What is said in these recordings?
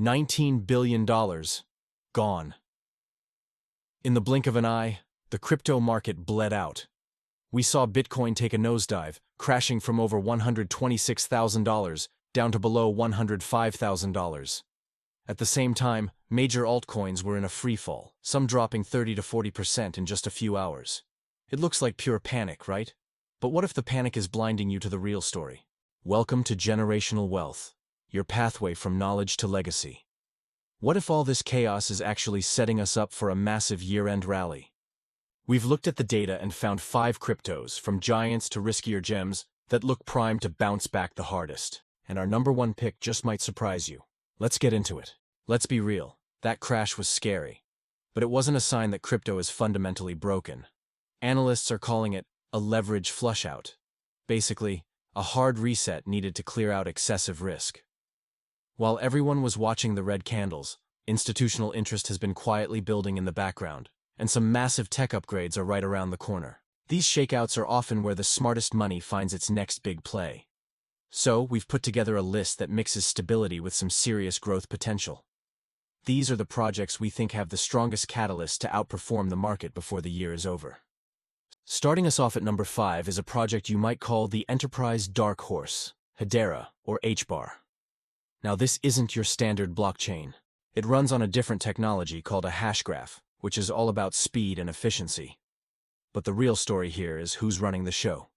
$19 billion. Gone. In the blink of an eye, the crypto market bled out. We saw Bitcoin take a nosedive, crashing from over $126,000 down to below $105,000. At the same time, major altcoins were in a freefall, some dropping 30 to 40% in just a few hours. It looks like pure panic, right? But what if the panic is blinding you to the real story? Welcome to Generational Wealth, your pathway from knowledge to legacy. What if all this chaos is actually setting us up for a massive year-end rally? We've looked at the data and found 5 cryptos, from giants to riskier gems, that look primed to bounce back the hardest. And our number 1 pick just might surprise you. Let's get into it. Let's be real, that crash was scary. But it wasn't a sign that crypto is fundamentally broken. Analysts are calling it a leverage flushout. Basically, a hard reset needed to clear out excessive risk. While everyone was watching the red candles, institutional interest has been quietly building in the background, and some massive tech upgrades are right around the corner. These shakeouts are often where the smartest money finds its next big play. So, we've put together a list that mixes stability with some serious growth potential. These are the projects we think have the strongest catalyst to outperform the market before the year is over. Starting us off at number 5 is a project you might call the Enterprise Dark Horse, Hedera, or HBAR. Now this isn't your standard blockchain. It runs on a different technology called a hash graph, which is all about speed and efficiency. But the real story here is who's running the show.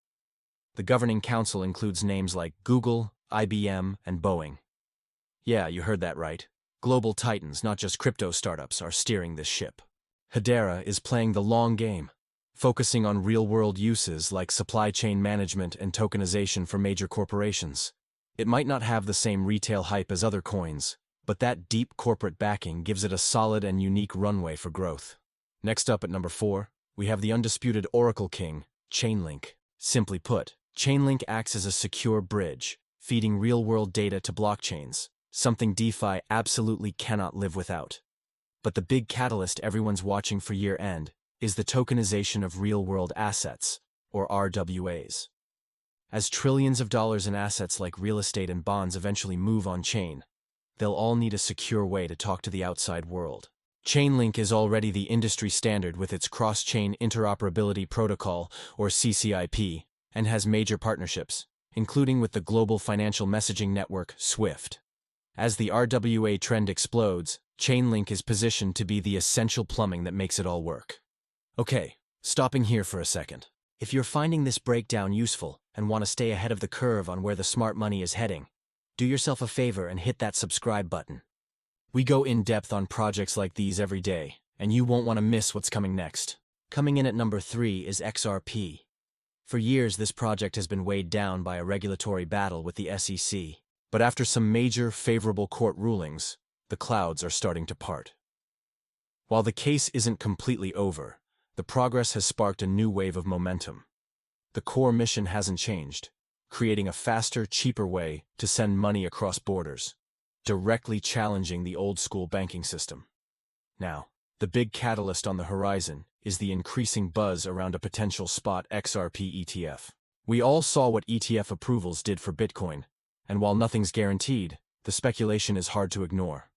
The governing council includes names like Google, IBM, and Boeing. Yeah, you heard that right. Global titans, not just crypto startups, are steering this ship. Hedera is playing the long game, focusing on real-world uses like supply chain management and tokenization for major corporations. It might not have the same retail hype as other coins, but that deep corporate backing gives it a solid and unique runway for growth. Next up at number 4, we have the undisputed Oracle King, Chainlink. Simply put, Chainlink acts as a secure bridge, feeding real-world data to blockchains, something DeFi absolutely cannot live without. But the big catalyst everyone's watching for year-end is the tokenization of real-world assets, or RWAs. As trillions of dollars in assets like real estate and bonds eventually move on-chain, they'll all need a secure way to talk to the outside world. Chainlink is already the industry standard with its cross-chain interoperability protocol, or CCIP, and has major partnerships, including with the global financial messaging network SWIFT. As the RWA trend explodes, Chainlink is positioned to be the essential plumbing that makes it all work. Okay, stopping here for a second. If you're finding this breakdown useful and want to stay ahead of the curve on where the smart money is heading, do yourself a favor and hit that subscribe button. We go in depth on projects like these every day, and you won't want to miss what's coming next. Coming in at number 3 is XRP. For years, this project has been weighed down by a regulatory battle with the SEC. But after some major favorable court rulings, the clouds are starting to part. While the case isn't completely over, the progress has sparked a new wave of momentum. The core mission hasn't changed, creating a faster, cheaper way to send money across borders, directly challenging the old-school banking system. Now, the big catalyst on the horizon is the increasing buzz around a potential spot XRP ETF. We all saw what ETF approvals did for Bitcoin, and while nothing's guaranteed, the speculation is hard to ignore.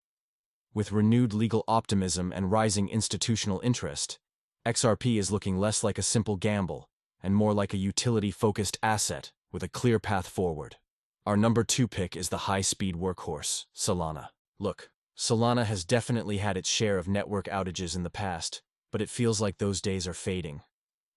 With renewed legal optimism and rising institutional interest, XRP is looking less like a simple gamble and more like a utility-focused asset with a clear path forward. Our number 2 pick is the high-speed workhorse, Solana. Look, Solana has definitely had its share of network outages in the past, but it feels like those days are fading.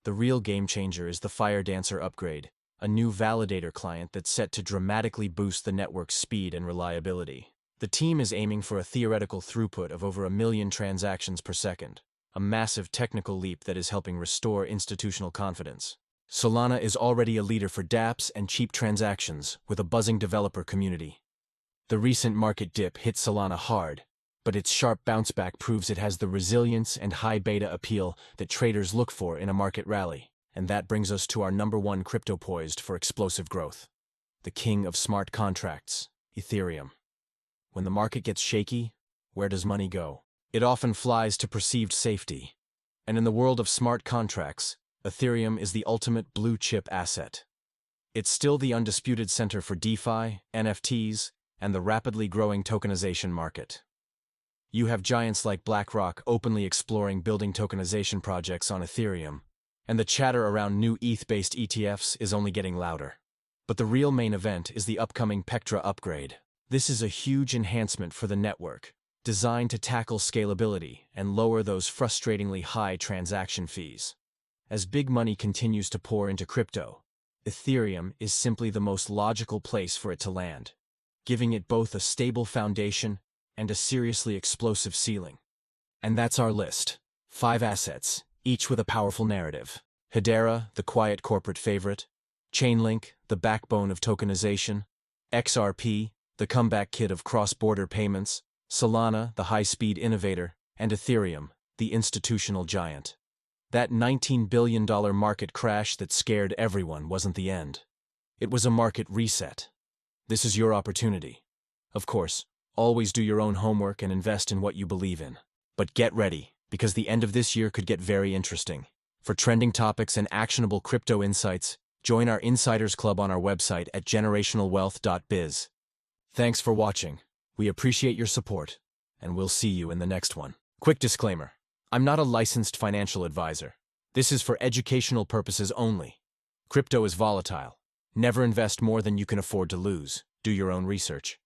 The real game-changer is the Firedancer upgrade, a new validator client that's set to dramatically boost the network's speed and reliability. The team is aiming for a theoretical throughput of over 1 million transactions per second, a massive technical leap that is helping restore institutional confidence. Solana is already a leader for dApps and cheap transactions, with a buzzing developer community. The recent market dip hit Solana hard, but its sharp bounce back proves it has the resilience and high beta appeal that traders look for in a market rally. And that brings us to our number 1 crypto poised for explosive growth. The king of smart contracts, Ethereum. When the market gets shaky, where does money go? It often flies to perceived safety. And in the world of smart contracts, Ethereum is the ultimate blue-chip asset. It's still the undisputed center for DeFi, NFTs, and the rapidly growing tokenization market. You have giants like BlackRock openly exploring building tokenization projects on Ethereum, and the chatter around new ETH-based ETFs is only getting louder. But the real main event is the upcoming Pectra upgrade. This is a huge enhancement for the network, designed to tackle scalability and lower those frustratingly high transaction fees. As big money continues to pour into crypto, Ethereum is simply the most logical place for it to land, giving it both a stable foundation and a seriously explosive ceiling. And that's our list. 5 assets, each with a powerful narrative. Hedera, the quiet corporate favorite. Chainlink, the backbone of tokenization. XRP, the comeback kid of cross-border payments. Solana, the high-speed innovator. And Ethereum, the institutional giant. That $19 billion market crash that scared everyone wasn't the end. It was a market reset. This is your opportunity. Of course, always do your own homework and invest in what you believe in. But get ready, because the end of this year could get very interesting. For trending topics and actionable crypto insights, join our Insiders Club on our website at GenerationalWealth.biz. Thanks for watching. We appreciate your support, and we'll see you in the next one. Quick disclaimer. I'm not a licensed financial advisor. This is for educational purposes only. Crypto is volatile. Never invest more than you can afford to lose. Do your own research.